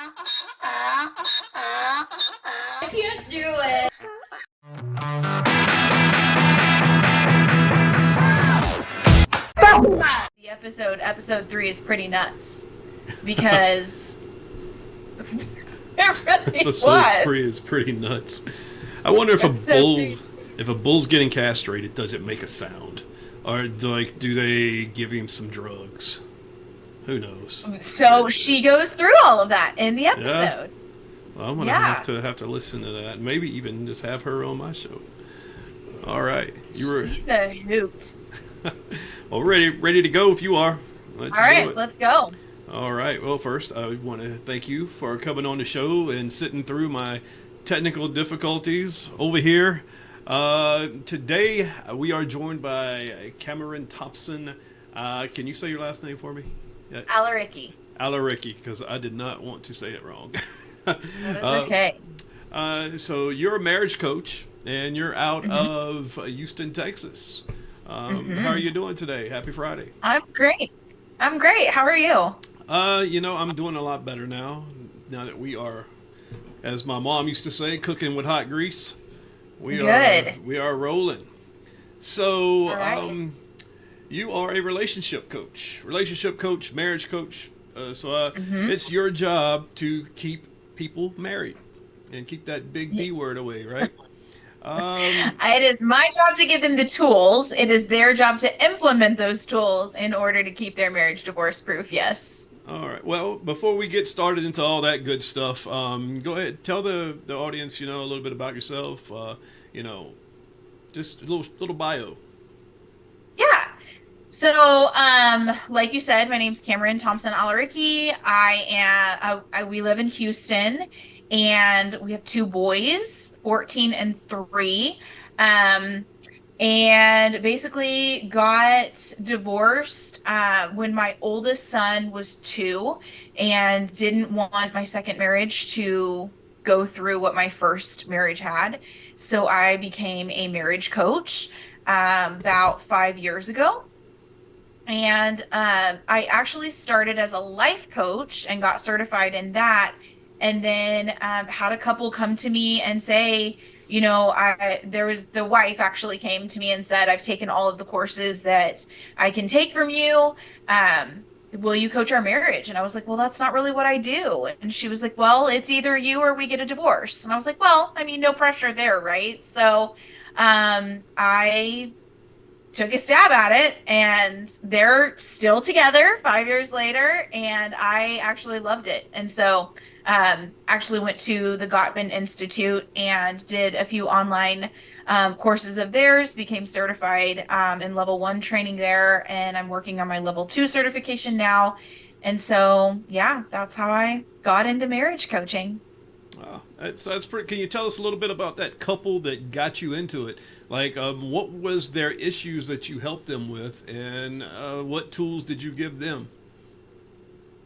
I can't do it. The episode 3 is pretty nuts because it really Episode was. 3 is pretty nuts. I wonder if if a bull's getting castrated, does it make a sound? Or do they give him some drugs? Who knows? So she goes through all of that in the episode. Yeah. Well, I'm gonna have to listen to that. Maybe even just have her on my show. All right, She's a hoot. well, ready to go if you are. All right, let's go. All right. Well, first, I want to thank you for coming on the show and sitting through my technical difficulties over here. Today, we are joined by Kameran Thompson. Can you say your last name for me? Al-Areqi. Al-Areqi, because I did not want to say it wrong. That is okay. So you're a marriage coach, and you're out of Houston, Texas. How are you doing today? Happy Friday. I'm great. How are you? I'm doing a lot better now that we are, as my mom used to say, cooking with hot grease. We are rolling. So, right. You are a relationship coach, marriage coach. It's your job to keep people married and keep that big D word away, right? It is my job to give them the tools. It is their job to implement those tools in order to keep their marriage divorce proof. Yes. All right. Well, before we get started into all that good stuff, go ahead, tell the audience, a little bit about yourself. Just a little bio. Yeah. So, like you said, my name's Kameran Thompson Al-Areqi. We live in Houston, and we have 2 boys, 14 and 3. And basically got divorced when my oldest son was 2 and didn't want my second marriage to go through what my first marriage had. So I became a marriage coach about 5 years ago. And I actually started as a life coach and got certified in that. And then had a couple come to me and say, the wife actually came to me and said, I've taken all of the courses that I can take from you. Will you coach our marriage? And I was like, well, that's not really what I do. And she was like, well, it's either you or we get a divorce. And I was like, well, I mean, no pressure there, right? So I took a stab at it, and they're still together 5 years later, and I actually loved it. And so actually went to the Gottman Institute and did a few online courses of theirs, became certified in level 1 training there, and I'm working on my level 2 certification now. And so, yeah, that's how I got into marriage coaching. That's pretty. Can you tell us a little bit about that couple that got you into it? Like, what was their issues that you helped them with, and what tools did you give them?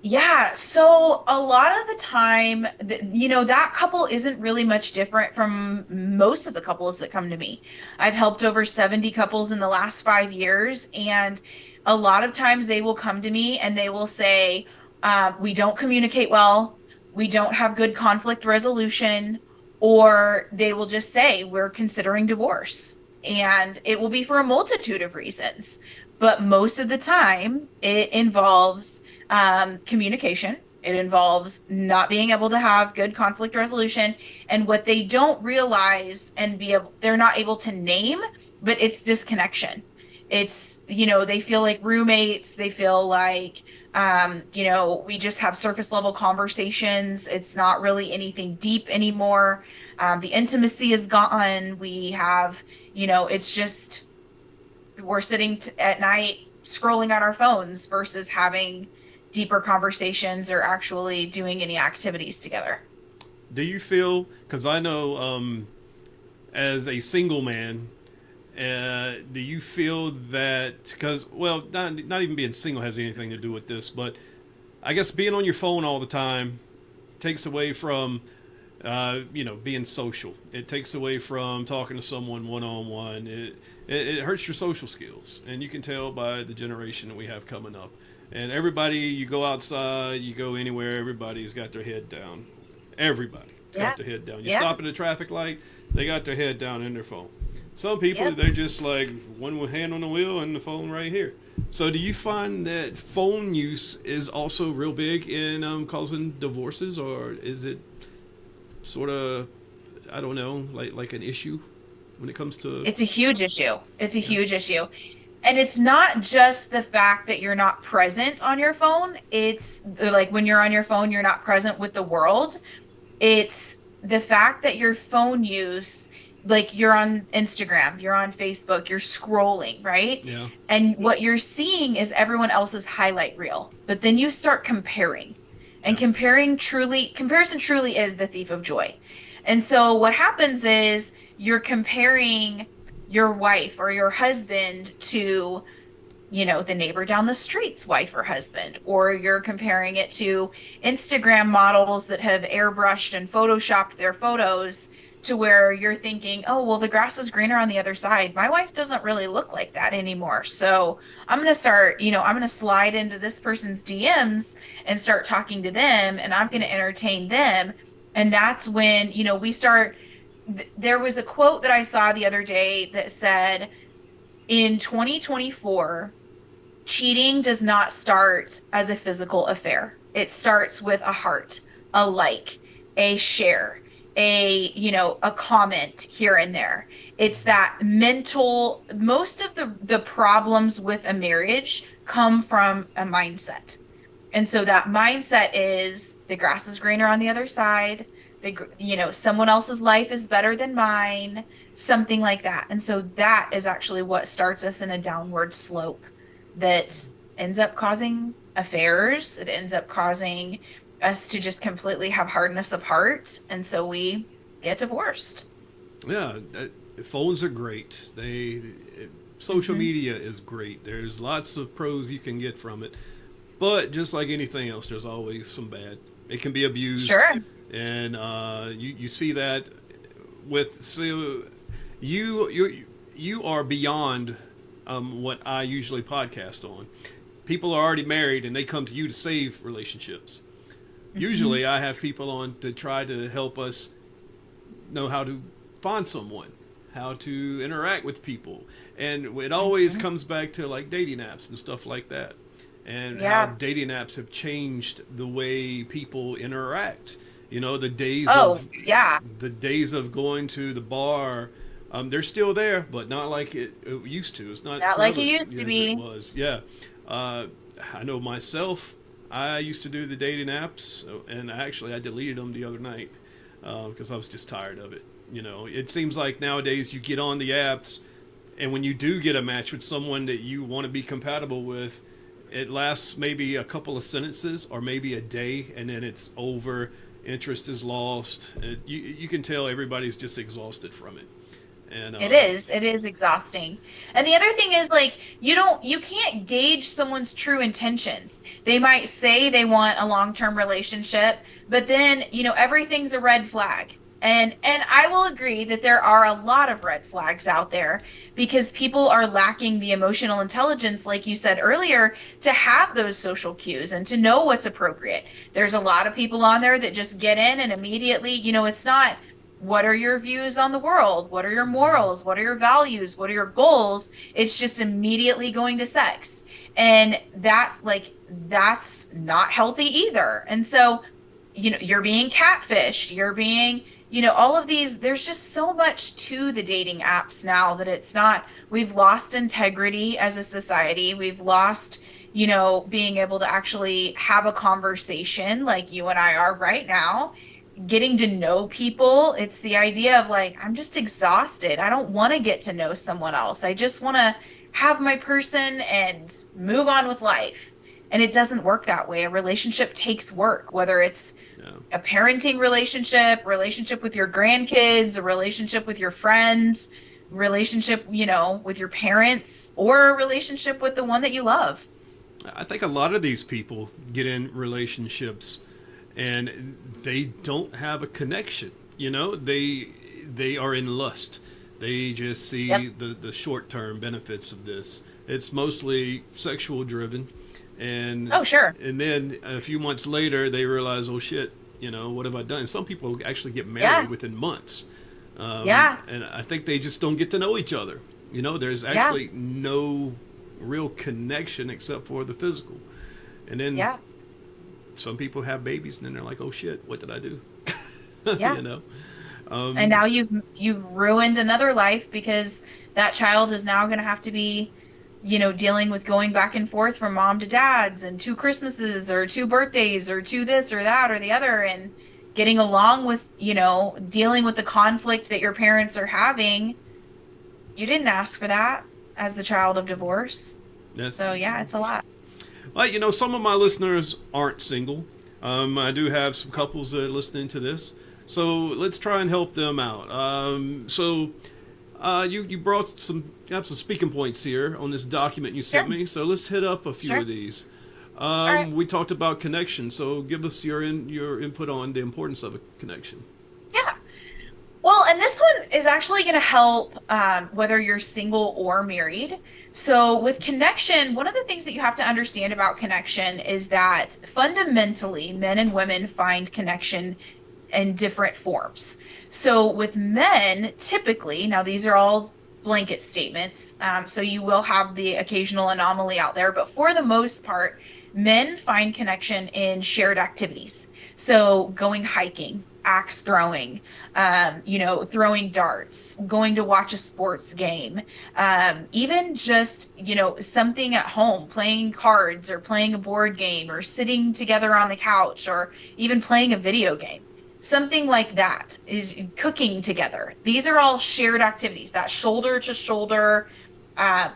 Yeah, so a lot of the time, that couple isn't really much different from most of the couples that come to me. I've helped over 70 couples in the last 5 years, and a lot of times they will come to me and they will say, we don't communicate well, we don't have good conflict resolution, or they will just say, we're considering divorce. And it will be for a multitude of reasons. But most of the time, it involves communication. It involves not being able to have good conflict resolution. And what they don't realize they're not able to name, but it's disconnection. It's, they feel like roommates. They feel like, we just have surface level conversations. It's not really anything deep anymore. The intimacy is gone. We have, it's just, we're sitting at night scrolling on our phones versus having deeper conversations or actually doing any activities together. Do you feel, because I know as a single man, do you feel that, because, well, not even being single has anything to do with this, but I guess being on your phone all the time takes away from, being social. It takes away from talking to someone one-on-one. It hurts your social skills, and you can tell by the generation that we have coming up. And everybody, you go outside, you go anywhere, everybody's got their head down. Everybody Yeah. got their head down. You Yeah. stop at a traffic light, they got their head down in their phone. Some people, Yep. they're just like one with hand on the wheel and the phone right here. So, do you find that phone use is also real big in causing divorces, or is it sort of, I don't know, like an issue when it comes to? It's a huge issue. It's a Yeah, huge issue. And it's not just the fact that you're not present on your phone. It's like when you're on your phone, you're not present with the world. It's the fact that your phone use, like you're on Instagram, you're on Facebook, you're scrolling, right? yeah, And what you're seeing is everyone else's highlight reel. But then you start comparing. And yeah. comparison truly is the thief of joy. And so what happens is you're comparing your wife or your husband to, the neighbor down the street's wife or husband, or you're comparing it to Instagram models that have airbrushed and photoshopped their photos to where you're thinking, oh, well, the grass is greener on the other side. My wife doesn't really look like that anymore. So I'm going to start, I'm going to slide into this person's DMs and start talking to them, and I'm going to entertain them. And that's when, we start. There was a quote that I saw the other day that said, in 2024, cheating does not start as a physical affair. It starts with a heart, a like, a share, a comment here and there. It's that mental, most of the problems with a marriage come from a mindset. And so that mindset is the grass is greener on the other side. Someone else's life is better than mine, something like that. And so that is actually what starts us in a downward slope that ends up causing affairs. It ends up causing us to just completely have hardness of heart. And so we get divorced. Yeah, phones are great. Social Hmm. media is great. There's lots of pros you can get from it, but just like anything else, there's always some bad. It can be abused, Sure. and you see that with so you are beyond what I usually podcast on. People are already married, and they come to you to save relationships. Hmm. Usually, I have people on to try to help us know how to find someone, how to interact with people. And it always Hmm. comes back to like dating apps and stuff like that. And how Yeah. dating apps have changed the way people interact. You know, Oh, yeah. the days of going to the bar, they're still there, but not like it used to. It's not Not like it prevalent used to as it be. was. Yeah, uh, I know myself. I used to do the dating apps, and actually I deleted them the other night because I was just tired of it. You know, it seems like nowadays you get on the apps, and when you do get a match with someone that you want to be compatible with, it lasts maybe a couple of sentences or maybe a day, and then it's over. Interest is lost. You can tell everybody's just exhausted from it. And It is exhausting. And the other thing is like you can't gauge someone's true intentions. They might say they want a long-term relationship, but then, everything's a red flag. And I will agree that there are a lot of red flags out there because people are lacking the emotional intelligence, like you said earlier, to have those social cues and to know what's appropriate. There's a lot of people on there that just get in and immediately, it's not what are your views on the world? What are your morals? What are your values? What are your goals? It's just immediately going to sex. And that's not healthy either. And so, you're being catfished. You're being, all of these, there's just so much to the dating apps now that it's not, we've lost integrity as a society. We've lost, being able to actually have a conversation like you and I are right now, getting to know people. It's the idea of like, I'm just exhausted. I don't want to get to know someone else. I just want to have my person and move on with life. And it doesn't work that way. A relationship takes work, whether it's yeah, a parenting relationship with your grandkids, a relationship with your friends, relationship, with your parents, or a relationship with the one that you love. I think a lot of these people get in relationships and they don't have a connection. You know, they are in lust. They just see Yep. the short term benefits of this. It's mostly sexual driven, and Oh, sure. and then a few months later they realize, oh shit, what have I done? And some people actually get married Yeah. within months, Yeah. and I think they just don't get to know each other. There's Yeah. actually no real connection except for the physical. And then Yeah. some people have babies and then they're like, oh shit, what did I do? Yeah. you know And um, now you've ruined another life because that child is now going to have to be, dealing with going back and forth from mom to dad's and two Christmases or two birthdays or two this or that or the other, and getting along with, dealing with the conflict that your parents are having. You didn't ask for that as the child of divorce. that's So yeah, it's a lot. Like, some of my listeners aren't single. I do have some couples that are listening to this. So let's try and help them out. You brought you have some speaking points here on this document you sent Sure. me. So let's hit up a few Sure. of these. All right. We talked about connection. So give us your input on the importance of a connection. Yeah. Well, and this one is actually going to help whether you're single or married. So, with connection, one of the things that you have to understand about connection is that fundamentally, men and women find connection in different forms. So, with men, typically, now these are all blanket statements, so you will have the occasional anomaly out there, but for the most part, men find connection in shared activities. So, going hiking, axe throwing, throwing darts, going to watch a sports game, even just, something at home, playing cards or playing a board game or sitting together on the couch or even playing a video game. Something like that is cooking together. These are all shared activities, that shoulder to shoulder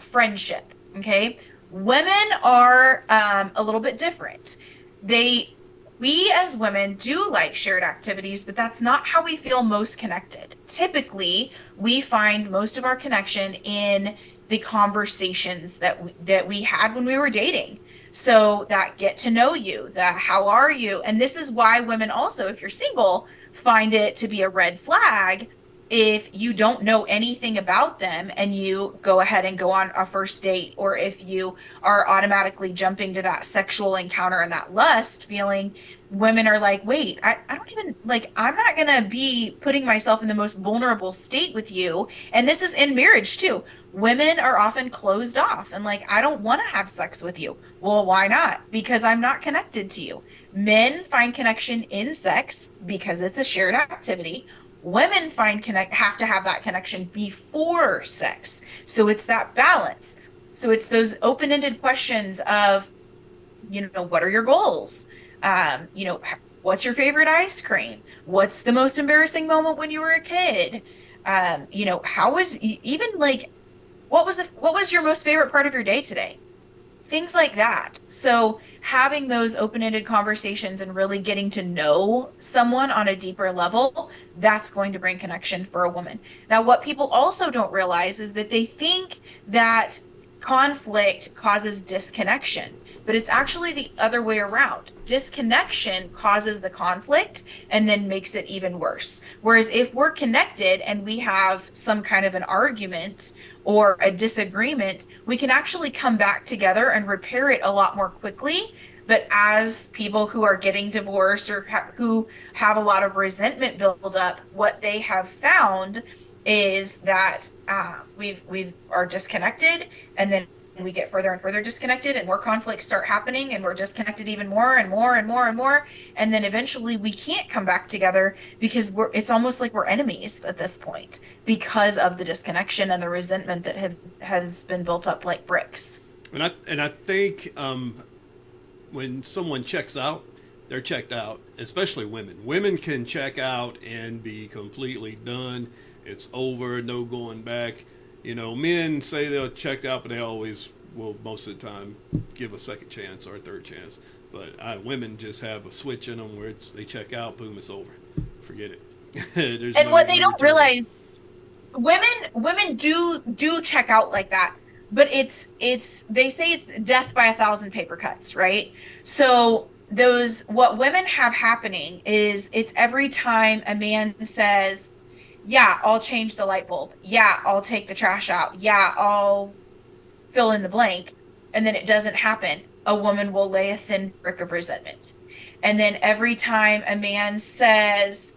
friendship. Okay. Women are a little bit different. They we as women do like shared activities, but that's not how we feel most connected. Typically, we find most of our connection in the conversations that we had when we were dating. So that get to know you, that how are you? And this is why women also, if you're single, find it to be a red flag if you don't know anything about them and you go ahead and go on a first date, or if you are automatically jumping to that sexual encounter and that lust feeling. Women are like, wait, I don't even like, I'm not gonna be putting myself in the most vulnerable state with you. And this is in marriage too. Women are often closed off and like, I don't want to have sex with you. Well, why not? Because I'm not connected to you. Men find connection in sex because it's a shared activity. Women have to have that connection before sex. So it's that balance. So it's those open-ended questions of, what are your goals? What's your favorite ice cream? What's the most embarrassing moment when you were a kid? How was even like what was your most favorite part of your day today? Things like that. So having those open-ended conversations and really getting to know someone on a deeper level, that's going to bring connection for a woman. Now, what people also don't realize is that they think that conflict causes disconnection, but it's actually the other way around. Disconnection causes the conflict and then makes it even worse. Whereas if we're connected and we have some kind of an argument or a disagreement, we can actually come back together and repair it a lot more quickly. But as people who are getting divorced or who have a lot of resentment build up, what they have found is that we've are disconnected, and then we get further and further disconnected, and more conflicts start happening, and we're disconnected even more and more and more and more, and then eventually we can't come back together because it's almost like we're enemies at this point because of the disconnection and the resentment that has been built up like bricks. And I think when someone checks out, they're checked out. Especially women. Women can check out and be completely done. It's over, no going back. Men say they'll check out, but they always will most of the time give a second chance or a third chance. But women just have a switch in them where they check out, boom, it's over. Forget it. There's And no what they no don't return. realize, women do check out like that, but it's they say it's death by a thousand paper cuts, right? So those what women have happening is it's every time a man says, yeah, I'll change the light bulb, yeah, I'll take the trash out, yeah, I'll fill in the blank, and then it doesn't happen. a woman will lay a thin brick of resentment. And then every time a man says,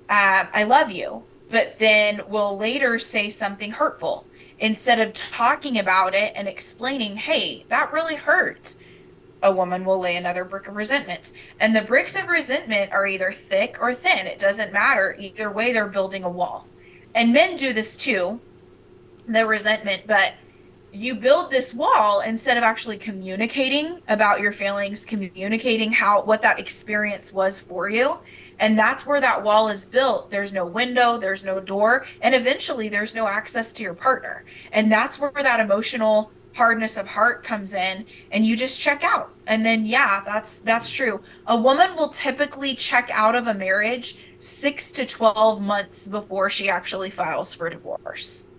I love you, but then will later say something hurtful, instead of talking about it and explaining, hey, that really hurt, a woman will lay another brick of resentment. And the bricks of resentment are either thick or thin. It doesn't matter. Either way, they're building a wall. And men do this too, the resentment, but you build this wall instead of actually communicating about your feelings, communicating what that experience was for you. And that's where that wall is built. There's no window, there's no door, and eventually there's no access to your partner. And that's where that emotional hardness of heart comes in, and you just check out. And then yeah, that's true. A woman will typically check out of a marriage 6 to 12 months before she actually files for divorce.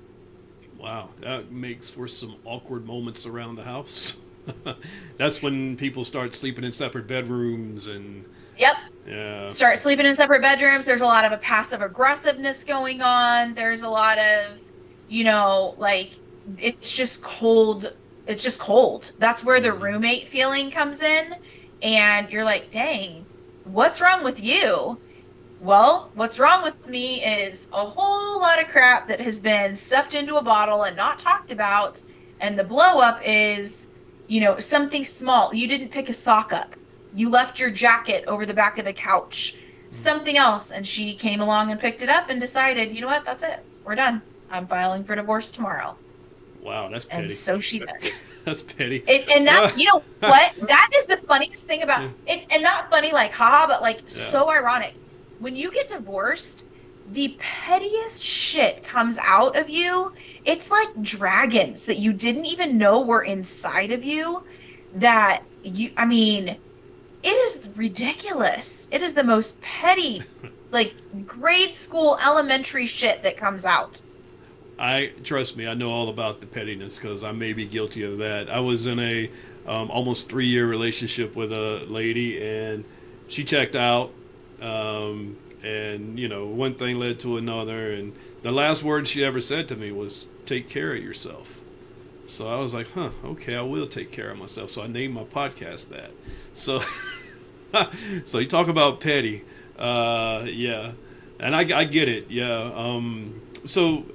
Wow, that makes for some awkward moments around the house. That's when people start sleeping in separate bedrooms and Yep. yeah. Start sleeping in separate bedrooms. There's a lot of a passive aggressiveness going on. There's a lot of, like it's just cold. It's just cold. That's where the Mm. roommate feeling comes in. And you're like, dang, what's wrong with you? Well, what's wrong with me is a whole lot of crap that has been stuffed into a bottle and not talked about. And the blow up is, something small. You didn't pick a sock up. You left your jacket over the back of the couch. Something else. And she came along and picked it up and decided, you know what? That's it. We're done. I'm filing for divorce tomorrow. Wow, that's And petty. so she does. That's petty. And that's, you know what? That is the funniest thing about Yeah. it. And not funny like, haha, but like Yeah. so ironic. When you get divorced, the pettiest shit comes out of you. It's like dragons that you didn't even know were inside of you. I mean, it is ridiculous. It is the most petty, like grade school, elementary shit that comes out. I trust me. I know all about the pettiness because I may be guilty of that. I was in a almost 3 year relationship with a lady, and she checked out, and one thing led to another, and the last word she ever said to me was "Take care of yourself." So I was like, "Huh, okay, I will take care of myself." So I named my podcast that. So, so you talk about petty, yeah, and I get it, yeah. So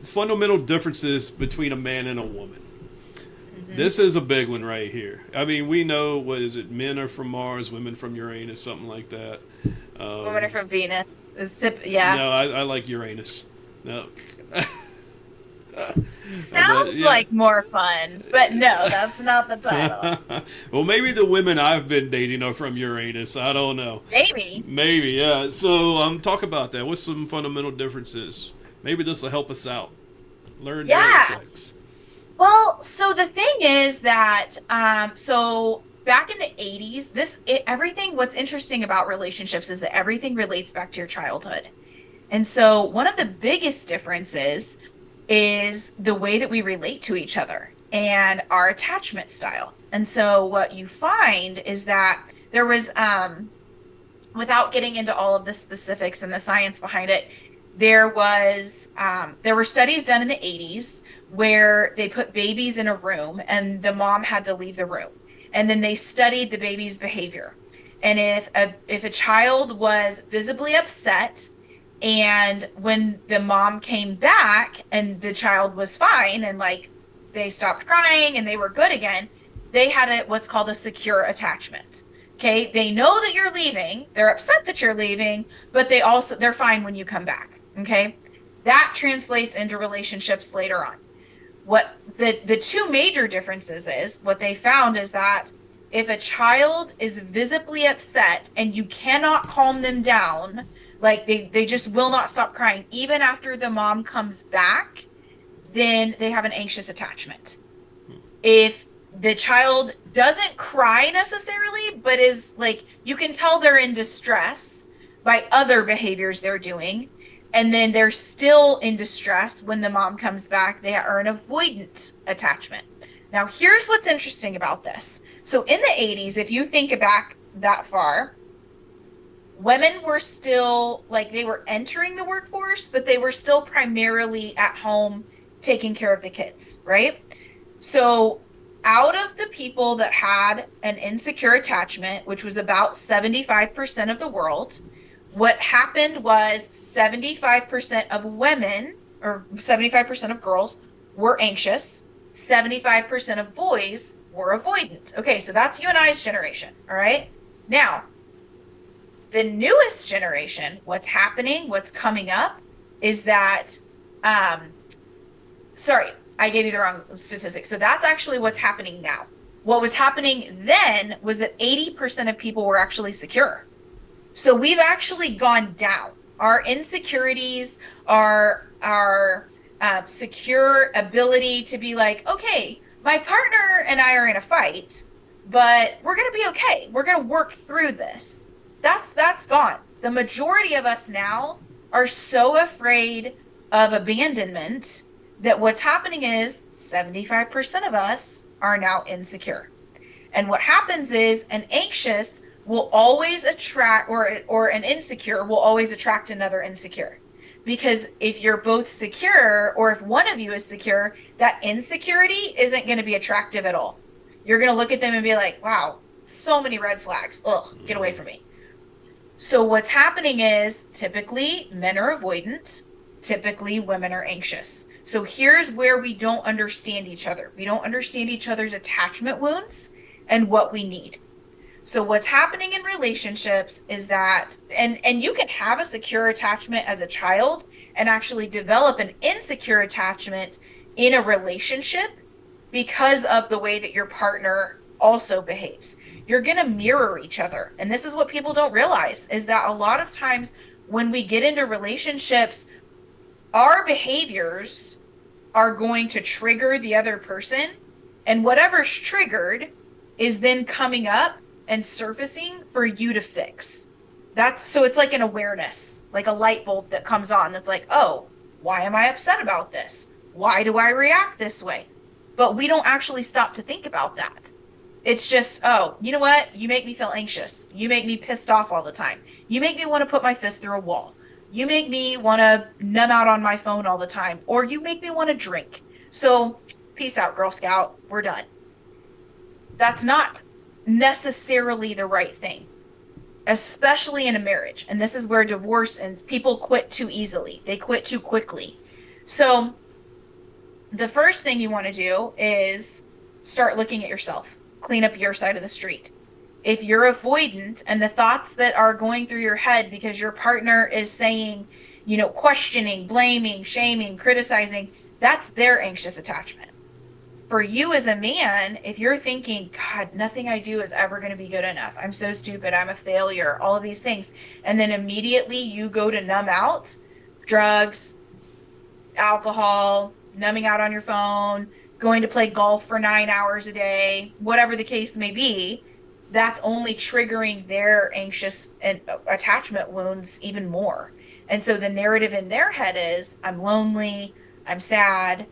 fundamental differences between a man and a woman. Mhm. This is a big one right here. I mean, we know, what is it? Men are from Mars, women from Uranus, something like that. Women are Um, from Venus. Yeah. no, I like Uranus. No, but Sounds yeah. like more fun, but no, that's not the title. Well, maybe the women I've been dating are from Uranus. I don't know. Maybe. Maybe, yeah. So, talk about that. What's some fundamental differences? Maybe this will help us out. Learn their Yes. insights. Well, so the thing is that, so back in the 80s, everything, what's interesting about relationships is that everything relates back to your childhood. And so one of the biggest differences is the way that we relate to each other and our attachment style. And so what you find is that there was, without getting into all of the specifics and the science behind it, there were studies done in the 80s where they put babies in a room and the mom had to leave the room. And then they studied the baby's behavior. And if a child was visibly upset, and when the mom came back and the child was fine and like they stopped crying and they were good again, they had what's called a secure attachment. Okay, they know that you're leaving, they're upset that you're leaving, but they're fine when you come back. Okay, that translates into relationships later on. What the two major differences is, what they found is that if a child is visibly upset and you cannot calm them down, like they just will not stop crying even after the mom comes back, then they have an anxious attachment. If the child doesn't cry necessarily, but is like, you can tell they're in distress by other behaviors they're doing, and then they're still in distress when the mom comes back, they are an avoidant attachment. Now, here's what's interesting about this. So in the 80s, if you think back that far, women were still like they were entering the workforce, but they were still primarily at home taking care of the kids, right? So out of the people that had an insecure attachment, which was about 75% of the world, what happened was 75% of women or 75% of girls were anxious, 75% of boys were avoidant. Okay, so that's you and I's generation. All right. Now, the newest generation, what's happening, what's coming up is that, um, sorry, I gave you the wrong statistic. So that's actually what's happening now. What was happening then was that 80% of people were actually secure. So we've actually gone down. Our insecurities, our secure ability to be like, okay, my partner and I are in a fight, but we're gonna be okay. We're gonna work through this. That's gone. The majority of us now are so afraid of abandonment that what's happening is 75% of us are now insecure. And what happens is an anxious will always attract, or an insecure will always attract another insecure. Because if you're both secure, or if one of you is secure, that insecurity isn't going to be attractive at all. You're going to look at them and be like, wow, so many red flags. Ugh, get away from me. So what's happening is typically men are avoidant, typically women are anxious. So here's where we don't understand each other. We don't understand each other's attachment wounds and what we need. So what's happening in relationships is that, and you can have a secure attachment as a child and actually develop an insecure attachment in a relationship because of the way that your partner also behaves. You're going to mirror each other. And this is what people don't realize is that a lot of times when we get into relationships, our behaviors are going to trigger the other person, and whatever's triggered is then coming up and surfacing for you to fix. That's so it's like an awareness, like a light bulb that comes on that's like, oh, why am I upset about this? Why do I react this way? But we don't actually stop to think about that. It's just, oh, you know what? You make me feel anxious. You make me pissed off all the time. You make me want to put my fist through a wall. You make me want to numb out on my phone all the time, or you make me want to drink. So, peace out, Girl Scout. We're done. That's not necessarily the right thing, especially in a marriage. And this is where divorce and people quit too easily. They quit too quickly. So, the first thing you want to do is start looking at yourself, clean up your side of the street. If you're avoidant and the thoughts that are going through your head because your partner is saying, questioning, blaming, shaming, criticizing, that's their anxious attachment. For you as a man, if you're thinking, God, nothing I do is ever going to be good enough. I'm so stupid. I'm a failure. All of these things. And then immediately you go to numb out, drugs, alcohol, numbing out on your phone, going to play golf for 9 hours a day, whatever the case may be, that's only triggering their anxious and attachment wounds even more. And so the narrative in their head is, I'm lonely, I'm sad,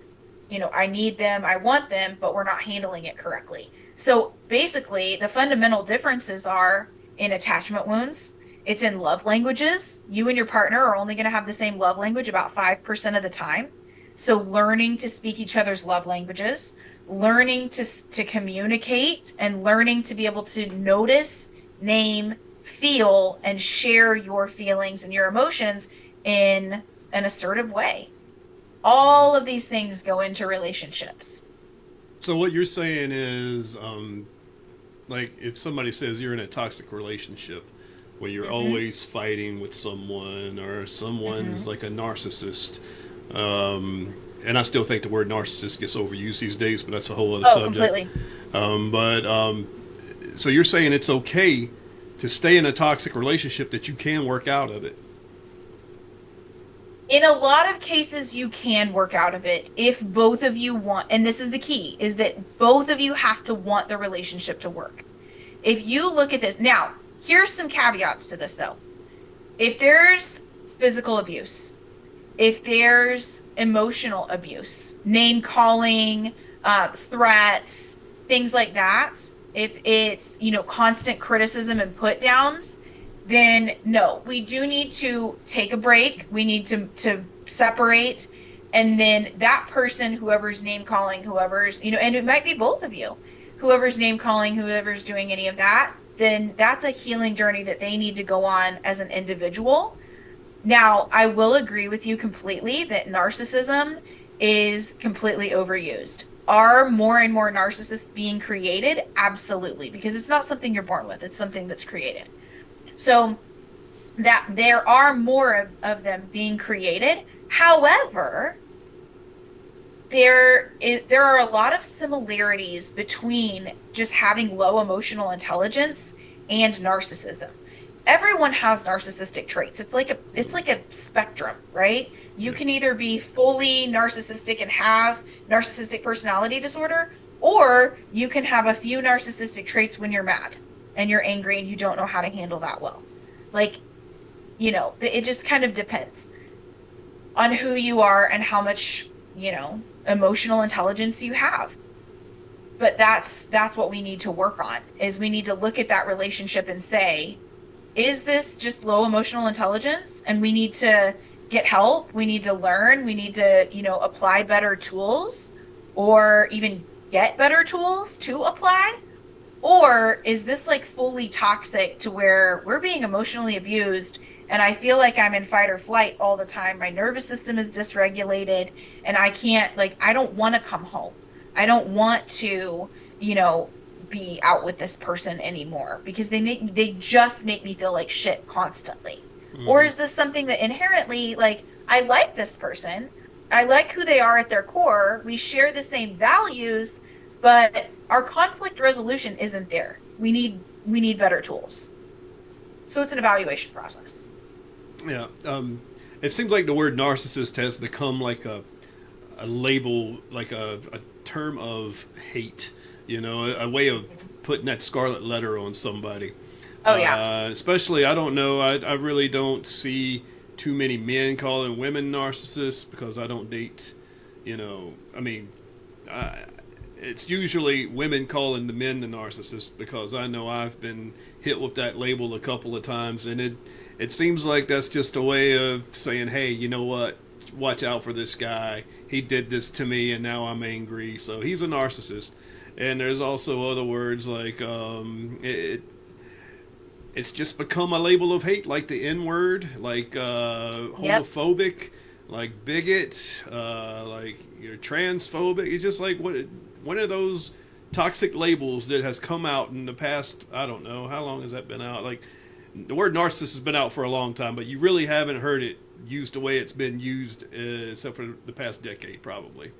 I need them, I want them, but we're not handling it correctly. So basically, the fundamental differences are in attachment wounds. It's in love languages. You and your partner are only going to have the same love language about 5% of the time. So learning to speak each other's love languages, learning to communicate, and learning to be able to notice, name, feel, and share your feelings and your emotions in an assertive way. All of these things go into relationships. So what you're saying is, like, if somebody says you're in a toxic relationship where you're Mm-hmm. always fighting with someone, or someone's Mm-hmm. like a narcissist, and I still think the word narcissist gets overused these days, but that's a whole other Oh, subject. completely. But so you're saying it's okay to stay in a toxic relationship, that you can work out of it. In a lot of cases, you can work out of it if both of you want, and this is the key, is that both of you have to want the relationship to work. If you look at this, now, here's some caveats to this though. If there's physical abuse, if there's emotional abuse, name calling, threats, things like that, if it's, constant criticism and put downs, then no, we do need to take a break. We need to separate, And then that person, whoever's name calling, whoever's, and it might be both of you, whoever's name calling, whoever's doing any of that, then that's a healing journey that they need to go on as an individual. Now, I will agree with you completely that narcissism is completely overused. Are more and more narcissists being created? Absolutely, because it's not something you're born with, it's something that's created. So that there are more of them being created. However, there are a lot of similarities between just having low emotional intelligence and narcissism. Everyone has narcissistic traits. It's like a spectrum, right? You Yeah. can either be fully narcissistic and have narcissistic personality disorder, or you can have a few narcissistic traits when you're mad and you're angry and you don't know how to handle that well. Like, it just kind of depends on who you are and how much, emotional intelligence you have. But that's what we need to work on is we need to look at that relationship and say, is this just low emotional intelligence? And we need to get help. We need to learn. We need to, apply better tools or even get better tools to apply. Or is this like fully toxic to where we're being emotionally abused and I feel like I'm in fight or flight all the time? My nervous system is dysregulated and I can't, like, I don't want to come home. I don't want to, you know, be out with this person anymore because they just make me feel like shit constantly. Or Mm-hmm. is this something that inherently, like, I like this person, I like who they are at their core, we share the same values, but our conflict resolution isn't there. We need better tools. So it's an evaluation process. Yeah. It seems like the word narcissist has become like a label, like a term of hate. A way of putting that scarlet letter on somebody. Oh yeah. Especially, I don't know. I really don't see too many men calling women narcissists because I don't date. I mean, I, it's usually women calling the men the narcissist because I know I've been hit with that label a couple of times, and it seems like that's just a way of saying, hey, you know what? Watch out for this guy. He did this to me, and now I'm angry. So he's a narcissist. And there's also other words like it's just become a label of hate, like the N word, like Yep. homophobic, like bigot, like you're transphobic. It's just like one of those toxic labels that has come out in the past. I don't know how long has that been out. Like the word narcissist has been out for a long time, but you really haven't heard it used the way it's been used, except for the past decade, probably.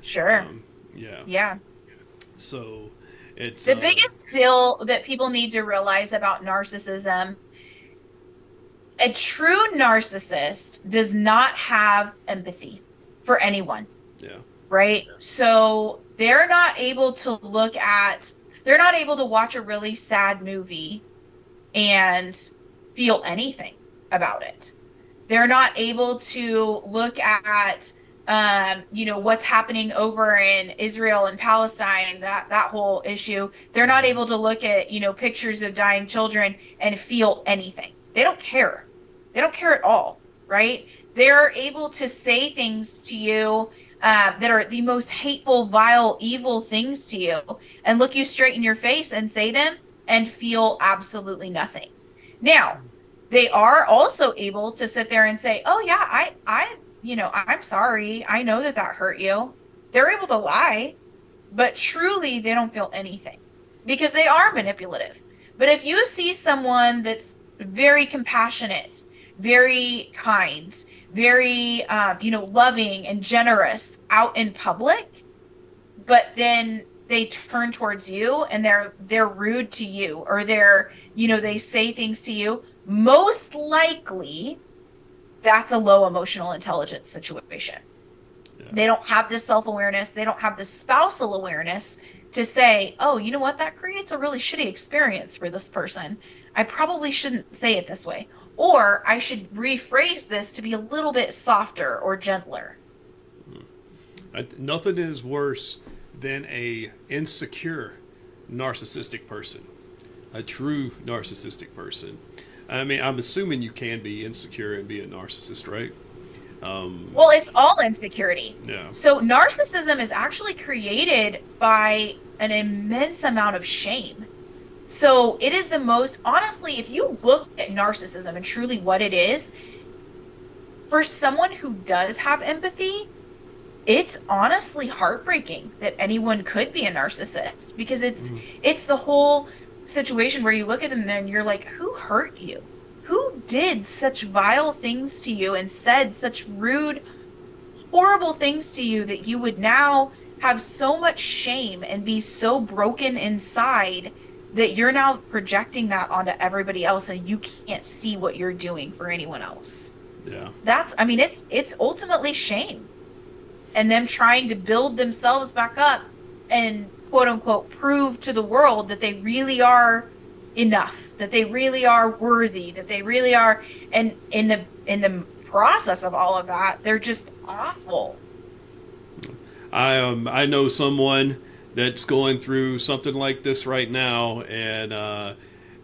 Sure. Yeah. Yeah. So it's The biggest skill that people need to realize about narcissism, a true narcissist does not have empathy for anyone, yeah. right? So they're not able to watch a really sad movie and feel anything about it. They're not able to look at what's happening over in Israel and Palestine, that whole issue. They're not Mm-hmm. able to look at, pictures of dying children and feel anything. They don't care. They don't care at all, right? They're able to say things to you that are the most hateful, vile, evil things to you and look you straight in your face and say them and feel absolutely nothing. Now, they are also able to sit there and say, "Oh yeah, I'm sorry. I know that that hurt you." They're able to lie, but truly they don't feel anything because they are manipulative. But if you see someone that's very compassionate, very kind, very loving and generous out in public, but then they turn towards you and they're rude to you or they say things to you, most likely that's a low emotional intelligence situation. Yeah. They don't have this self-awareness, they don't have this spousal awareness to say, oh, you know what, that creates a really shitty experience for this person. I probably shouldn't say it this way, or I should rephrase this to be a little bit softer or gentler. Nothing is worse than a insecure narcissistic person, a true narcissistic person. I mean, I'm assuming you can be insecure and be a narcissist, right? Well, it's all insecurity. Yeah. So narcissism is actually created by an immense amount of shame. So it is the most, honestly, if you look at narcissism and truly what it is, for someone who does have empathy, it's honestly heartbreaking that anyone could be a narcissist because it's the whole situation where you look at them and you're like, who hurt you? Who did such vile things to you and said such rude, horrible things to you that you would now have so much shame and be so broken inside that you're now projecting that onto everybody else and you can't see what you're doing for anyone else. Yeah. That's, I mean, it's ultimately shame and them trying to build themselves back up and quote unquote prove to the world that they really are enough, that they really are worthy, that they really are. And in the process of all of that, they're just awful. I know someone that's going through something like this right now, and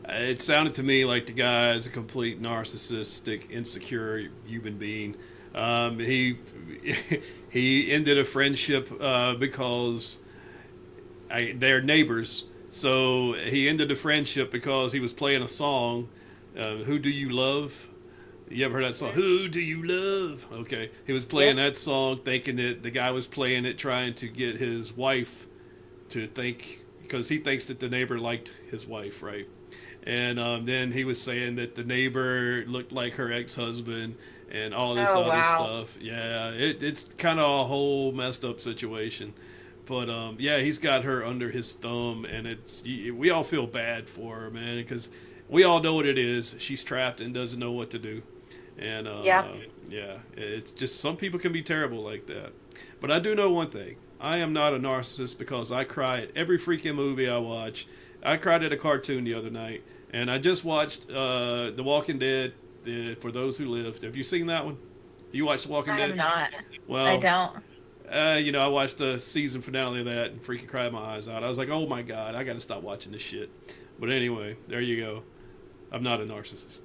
it sounded to me like the guy is a complete narcissistic, insecure human being. He he ended a friendship because they're neighbors. So he ended the friendship because he was playing a song. Who do you love? You ever heard that song? Who do you love? Okay, he was playing Yep. that song, thinking that the guy was playing it, trying to get his wife to think, because he thinks that the neighbor liked his wife, right? And then he was saying that the neighbor looked like her ex-husband and all this Oh, other wow. stuff. Yeah, it's kind of a whole messed up situation. But yeah, he's got her under his thumb, and we all feel bad for her, man, because we all know what it is. She's trapped and doesn't know what to do, and Yeah. yeah, it's just some people can be terrible like that. But I do know one thing: I am not a narcissist because I cry at every freaking movie I watch. I cried at a cartoon the other night, and I just watched The Walking Dead. For those who lived, have you seen that one? You watched The Walking I have Dead? not. I Well, don't. I watched the season finale of that and freaking cried my eyes out. I was like, oh my god, I got to stop watching this shit. But anyway, there you go. I'm not a narcissist.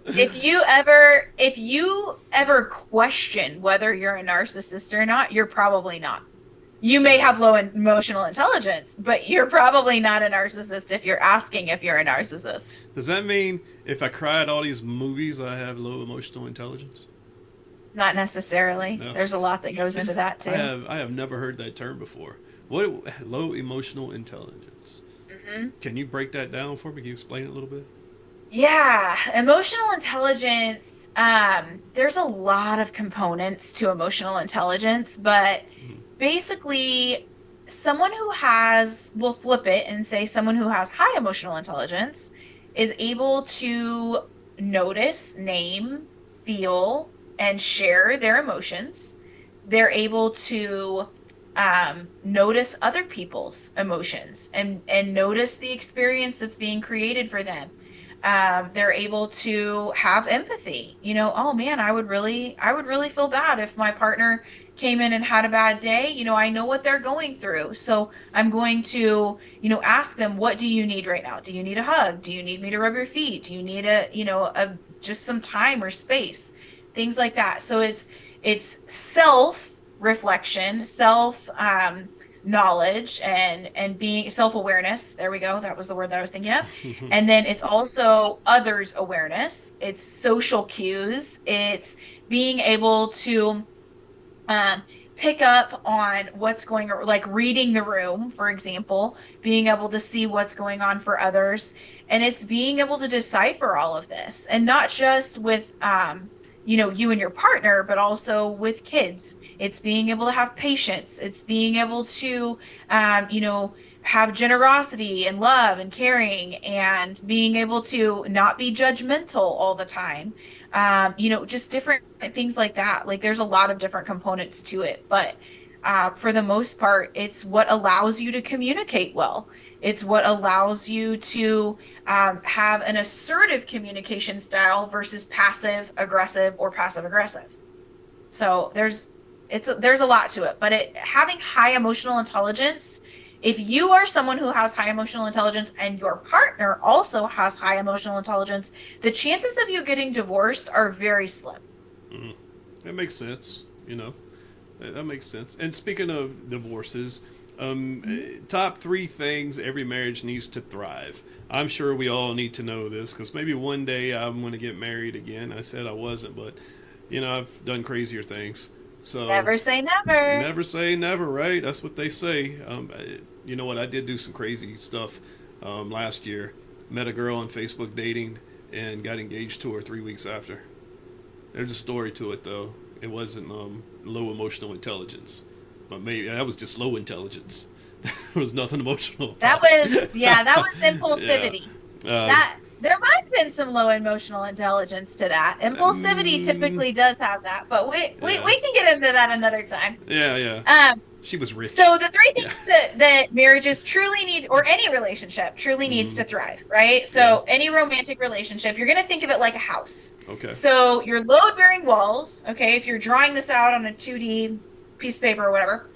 If you ever question whether you're a narcissist or not, you're probably not. You may Yeah. have low emotional intelligence, but you're probably not a narcissist if you're asking if you're a narcissist. Does that mean if I cry at all these movies, I have low emotional intelligence? Not necessarily. No. There's a lot that goes into that too. I have never heard that term before. What low emotional intelligence? Hmm. Can you break that down for me? Can you explain it a little bit? Yeah, emotional intelligence, there's a lot of components to emotional intelligence, but Mm-hmm. basically, someone who has, we'll flip it and say someone who has high emotional intelligence is able to notice, name, feel, and share their emotions. They're able to notice other people's emotions and notice the experience that's being created for them. They're able to have empathy. Oh man, I would really feel bad if my partner came in and had a bad day. I know what they're going through. So I'm going to, ask them, what do you need right now? Do you need a hug? Do you need me to rub your feet? Do you need just some time or space? Things like that. So it's self reflection, self knowledge and being self-awareness. There we go. That was the word that I was thinking of. And then it's also others awareness. It's social cues. It's being able to um, pick up on what's going on, like reading the room, for example, being able to see what's going on for others. And it's being able to decipher all of this and not just with, you and your partner, but also with kids. It's being able to have patience. It's being able to, have generosity and love and caring and being able to not be judgmental all the time, just different things like that. Like there's a lot of different components to it, but for the most part, it's what allows you to communicate well. It's what allows you to have an assertive communication style versus passive aggressive or passive aggressive. So there's a lot to it, but having high emotional intelligence, if you are someone who has high emotional intelligence and your partner also has high emotional intelligence, the chances of you getting divorced are very slim. Mm. That makes sense. You know, that makes sense. And speaking of divorces, top three things every marriage needs to thrive. I'm sure we all need to know this because maybe one day I'm going to get married again. I said I wasn't, but I've done crazier things. So Never say never. never say never, right? That's what they say. You know what? I did do some crazy stuff last year. Met a girl on Facebook dating and got engaged to her 3 weeks after. There's a story to it, though. It wasn't low emotional intelligence, but maybe that was just low intelligence. There was nothing emotional That about was, yeah, that it. was Yeah. impulsivity. Uh, That there might have been some low emotional intelligence to that. Impulsivity mm, typically does have that, but yeah. we can get into that another time. Yeah. Yeah. Um, She was rich. so the three Yeah. things that marriages truly need, or any relationship truly needs Mm, to thrive, right? yeah. So any romantic relationship, you're going to think of it like a house. Okay. So your load-bearing walls, okay, if you're drawing this out on a 2D piece of paper or whatever,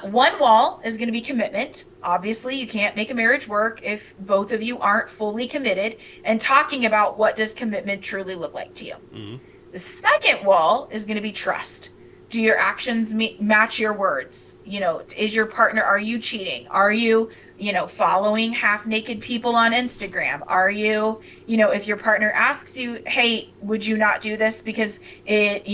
one wall is going to be commitment. Obviously, you can't make a marriage work if both of you aren't fully committed and talking about what does commitment truly look like to you. Mm, The second wall is going to be trust. Do your actions match your words? Is your partner, are you cheating? Are you, following half naked people on Instagram? Are you, if your partner asks you, hey, would you not do this because it,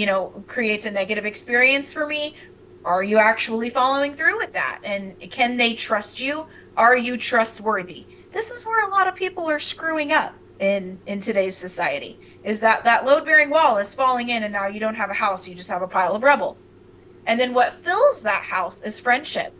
creates a negative experience for me? Are you actually following through with that? And can they trust you? Are you trustworthy? This is where a lot of people are screwing up in today's society, is that load bearing wall is falling in, and now you don't have a house, you just have a pile of rubble. And then what fills that house is friendship.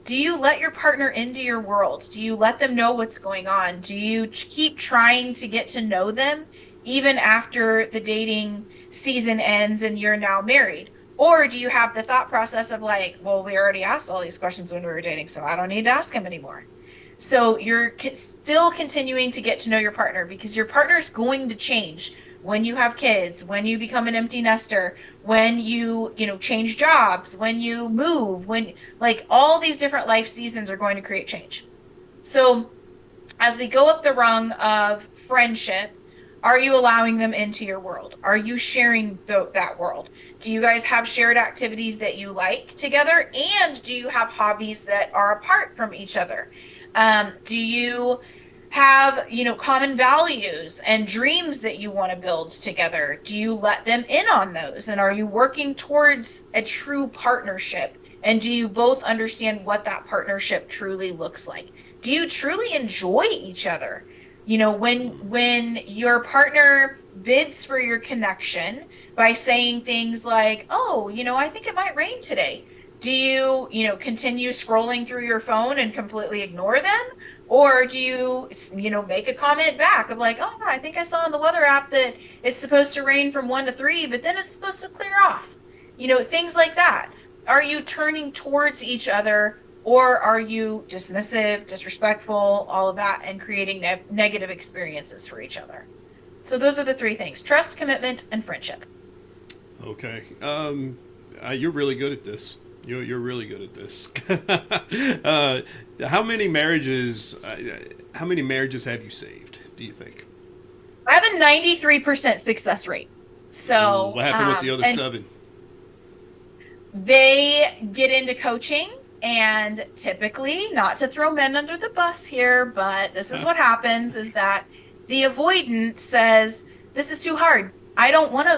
Do you let your partner into your world? Do you let them know what's going on? Do you keep trying to get to know them even after the dating season ends and you're now married? Or do you have the thought process of like, well, we already asked all these questions when we were dating, so I don't need to ask him anymore? So you're still continuing to get to know your partner, because your partner's going to change when you have kids, when you become an empty nester, when you change jobs, when you move, when, like, all these different life seasons are going to create change. So as we go up the rung of friendship, are you allowing them into your world? Are you sharing that world? Do you guys have shared activities that you like together? And do you have hobbies that are apart from each other? Do you have, common values and dreams that you want to build together? Do you let them in on those? And are you working towards a true partnership? And do you both understand what that partnership truly looks like? Do you truly enjoy each other? When your partner bids for your connection by saying things like, "Oh, I think it might rain today." Do you, continue scrolling through your phone and completely ignore them? Or do you, make a comment back of like, "Oh, I think I saw in the weather app that it's supposed to rain from 1 to 3, but then it's supposed to clear off." Things like that. Are you turning towards each other, or are you dismissive, disrespectful, all of that, and creating negative experiences for each other? So those are the three things: trust, commitment, and friendship. okay. You're really good at this. You're really good at this. How many marriages? How many marriages have you saved? Do you think? I have a 93% success rate. So, What happened with the other and seven? they get into coaching, and typically, not to throw men under the bus here, but this is what happens, is that the avoidant says, "This is too hard. I don't want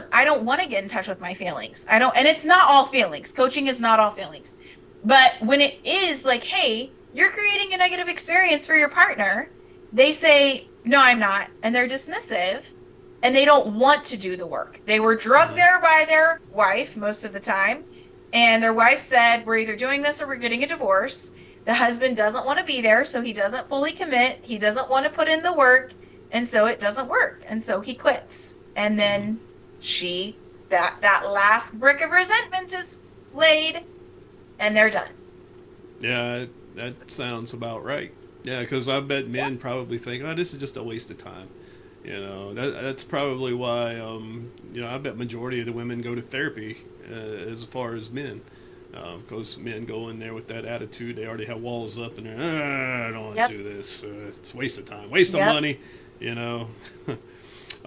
to get in touch with my feelings. I don't." And it's not all feelings. Coaching is not all feelings. But when it is like, "Hey, you're creating a negative experience for your partner," they say, "No, I'm not." And they're dismissive, and they don't want to do the work. They were drugged Mm, there by their wife most of the time, and their wife said, "We're either doing this or we're getting a divorce." The husband doesn't want to be there, so he doesn't fully commit. He doesn't want to put in the work, and so it doesn't work. And so he quits. And mm. then that last brick of resentment is laid, and they're done. Yeah, that sounds about right. Yeah, because I bet Yeah. men probably think, "Oh, this is just a waste of time." That's probably why. I bet majority of the women go to therapy as far as men, because men go in there with that attitude. They already have walls up, and they're, I don't want Yep. to do this. It's a waste of time, waste of Yep. money. You know.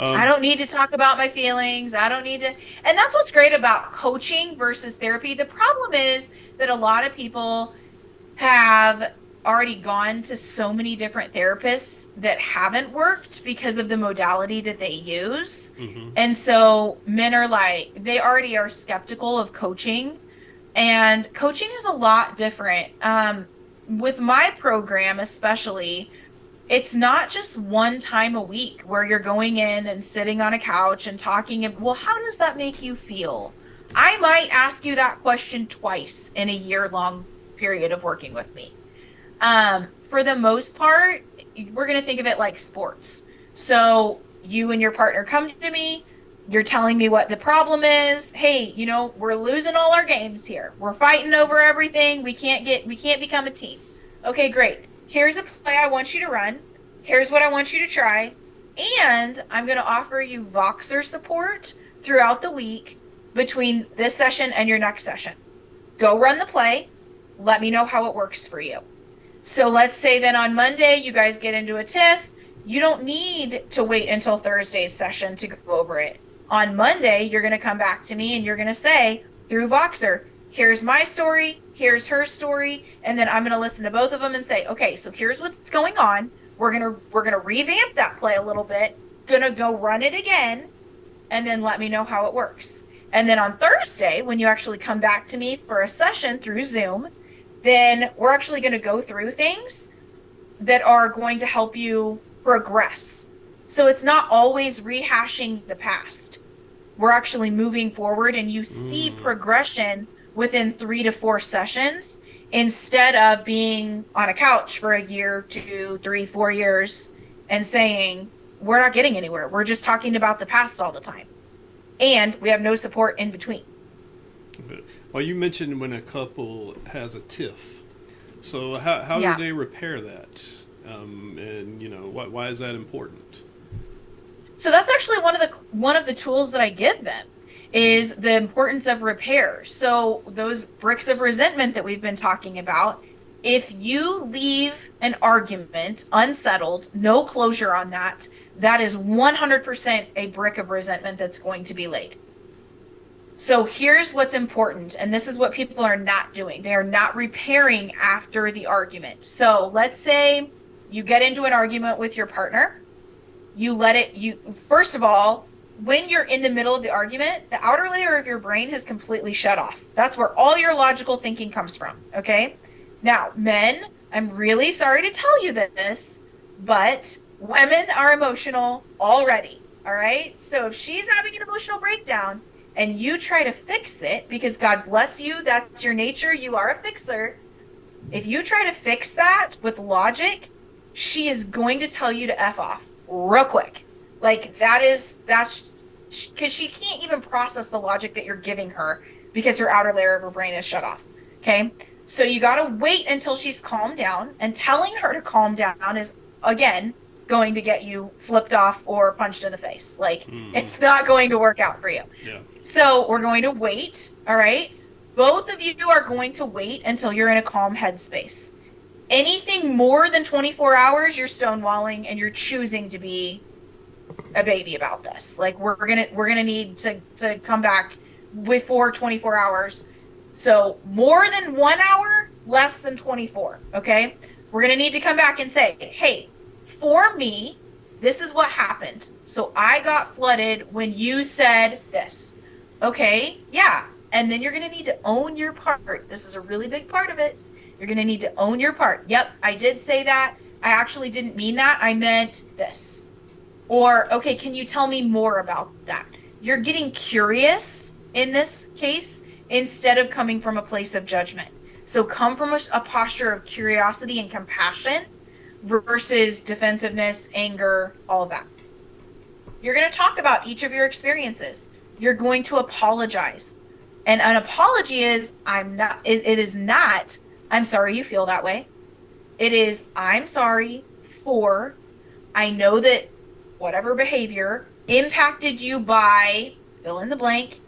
I don't need to talk about my feelings. I don't need to. And that's what's great about coaching versus therapy. The problem is that a lot of people have already gone to so many different therapists that haven't worked because of the modality that they use. Mm-hmm. And so men are like, they already are skeptical of coaching. And coaching is a lot different. With my program, especially, it's not just one time a week where you're going in and sitting on a couch and talking. Well, how does that make you feel? I might ask you that question twice in a year-long period of working with me. For the most part, we're going to think of it like sports. So you and your partner come to me, you're telling me what the problem is. Hey, we're losing all our games here. We're fighting over everything. We can't become a team. Okay, great. Here's a play I want you to run. Here's what I want you to try. And I'm going to offer you Voxer support throughout the week between this session and your next session. Go run the play. Let me know how it works for you. So let's say then on Monday, you guys get into a tiff. You don't need to wait until Thursday's session to go over it. On Monday, you're going to come back to me and you're going to say, through Voxer, here's my story, here's her story, and then I'm going to listen to both of them and say, okay, so here's what's going on. We're going to revamp that play a little bit. Going to go run it again, and then let me know how it works. And then on Thursday, when you actually come back to me for a session through Zoom, then we're actually going to go through things that are going to help you progress. So it's not always rehashing the past. We're actually moving forward, and you see Mm. progression within 3 to 4 sessions instead of being on a couch for a year, 2, 3, 4 years and saying, we're not getting anywhere. We're just talking about the past all the time. And we have no support in between. Well, you mentioned when a couple has a tiff. So how do Yeah. they repair that? And why is that important? So that's actually one of the tools that I give them is the importance of repair. So those bricks of resentment that we've been talking about, if you leave an argument unsettled, no closure on that, that is 100% a brick of resentment that's going to be laid. So here's what's important, and this is what people are not doing. They are not repairing after the argument. So let's say you get into an argument with your partner. First of all, when you're in the middle of the argument, the outer layer of your brain has completely shut off. That's where all your logical thinking comes from. Okay. Now, men, I'm really sorry to tell you this, but women are emotional already. All right. So if she's having an emotional breakdown and you try to fix it, because God bless you, that's your nature, you are a fixer. If you try to fix that with logic, she is going to tell you to F off real quick. Like that's because she can't even process the logic that you're giving her because her outer layer of her brain is shut off. Okay. So you got to wait until she's calmed down, and telling her to calm down is, again, going to get you flipped off or punched in the face. Like, Mm. it's not going to work out for you. Yeah. So we're going to wait. All right. Both of you are going to wait until you're in a calm headspace. Anything more than 24 hours, you're stonewalling and you're choosing to be a baby about this. Like, we're gonna need to come back before 24 hours. So more than 1 hour, less than 24. Okay. We're gonna need to come back and say, hey, for me, this is what happened. So I got flooded when you said this. Okay. Yeah. And then you're gonna need to own your part. This is a really big part of it. You're going to need to own your part. Yep, I did say that. I actually didn't mean that. I meant this. Or, okay, can you tell me more about that? You're getting curious in this case instead of coming from a place of judgment. So come from a posture of curiosity and compassion versus defensiveness, anger, all of that. You're going to talk about each of your experiences. You're going to apologize. And an apology is, it is not, I'm sorry you feel that way. It is, I'm sorry for, I know that whatever behavior impacted you by fill in the blank.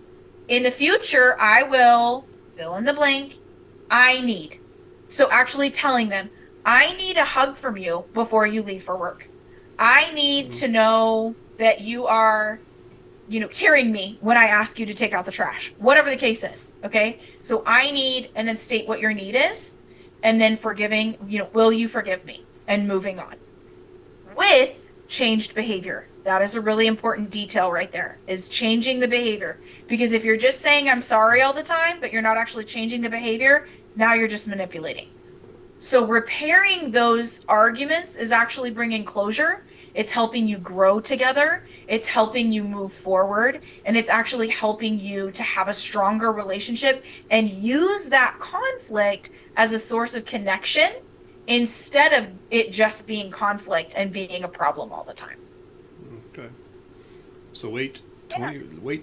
In the future, I will fill in the blank. I need. So actually telling them, I need a hug from you before you leave for work. I need to know that you are, hearing me when I ask you to take out the trash, whatever the case is. Okay. So I need, and then state what your need is, and then forgiving, will you forgive me? And moving on with changed behavior. That is a really important detail right there, is changing the behavior. Because if you're just saying I'm sorry all the time, but you're not actually changing the behavior, now you're just manipulating. So repairing those arguments is actually bringing closure. It's helping you grow together. It's helping you move forward. And it's actually helping you to have a stronger relationship and use that conflict as a source of connection instead of it just being conflict and being a problem all the time. Okay. So wait Yeah.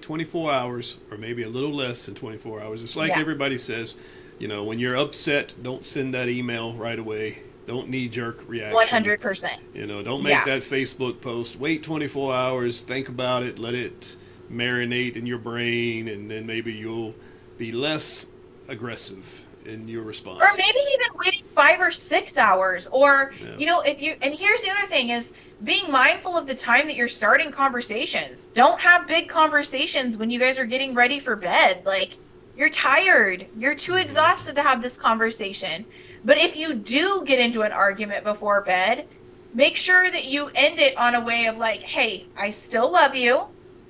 24 hours, or maybe a little less than 24 hours. It's like Yeah. everybody says, when you're upset, don't send that email right away. Don't knee-jerk reaction. 100%. Don't make that Facebook post. Wait 24 hours, think about it, let it marinate in your brain, and then maybe you'll be less aggressive in your response. Or maybe even waiting 5 or 6 hours. Or, Yeah. and here's the other thing is being mindful of the time that you're starting conversations. Don't have big conversations when you guys are getting ready for bed. Like, you're tired. You're too exhausted to have this conversation. But if you do get into an argument before bed, make sure that you end it on a way of like, hey, I still love you.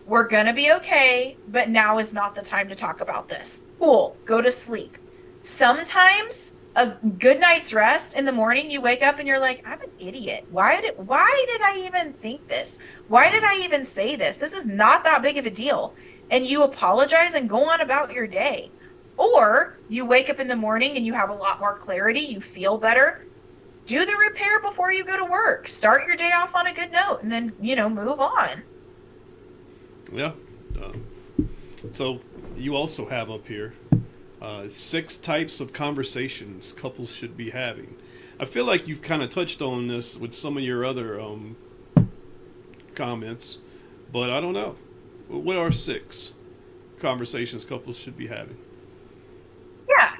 We're going to be okay. But now is not the time to talk about this. Cool. Go to sleep. Sometimes a good night's rest in the morning, you wake up and you're like, I'm an idiot. Why did I even think this? Why did I even say this? This is not that big of a deal. And you apologize and go on about your day. Or you wake up in the morning and you have a lot more clarity, you feel better. Do the repair before you go to work. Start your day off on a good note and then, move on. Yeah. So you also have up here 6 types of conversations couples should be having. I feel like you've kind of touched on this with some of your other comments, but I don't know. What are 6 conversations couples should be having? Yeah.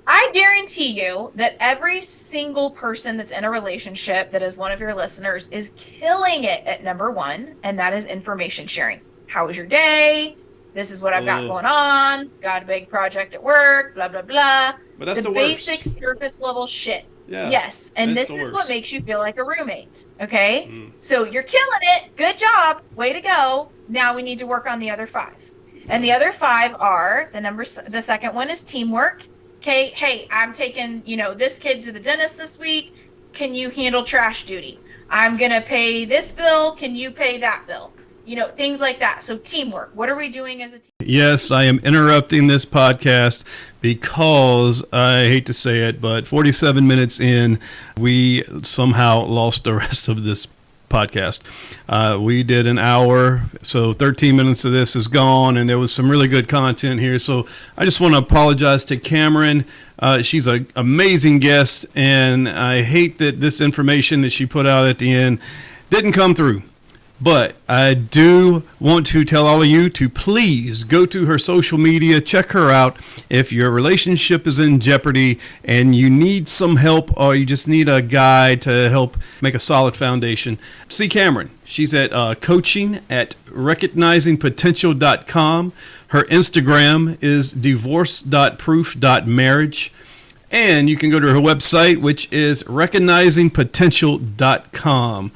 I guarantee you that every single person that's in a relationship that is one of your listeners is killing it at number 1, and that is information sharing. How was your day? This is what I've got going on. Got a big project at work, blah, blah, blah. But that's the basic worst. surface level shit. Yeah, yes. And this is what makes you feel like a roommate. Okay. So you're killing it. Good job. Way to go. Now we need to work on the other 5. And the other 5 are the second one is teamwork. Okay. Hey, I'm taking, this kid to the dentist this week. Can you handle trash duty? I'm going to pay this bill. Can you pay that bill? Things like that. So teamwork. What are we doing as a team? Yes, I am interrupting this podcast because I hate to say it, but 47 minutes in, we somehow lost the rest of this podcast. We did an hour, so 13 minutes of this is gone, and there was some really good content here. So I just want to apologize to Kameran. She's an amazing guest, and I hate that this information that she put out at the end didn't come through. But I do want to tell all of you to please go to her social media, check her out. If your relationship is in jeopardy and you need some help or you just need a guide to help make a solid foundation, see Kameran. She's at coaching at recognizingpotential.com. Her Instagram is divorce.proof.marriage. And you can go to her website, which is recognizingpotential.com.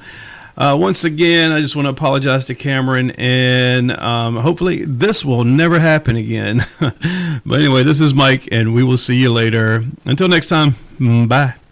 Once again, I just want to apologize to Kameran, and hopefully this will never happen again. But anyway, this is Mike, and we will see you later. Until next time, bye.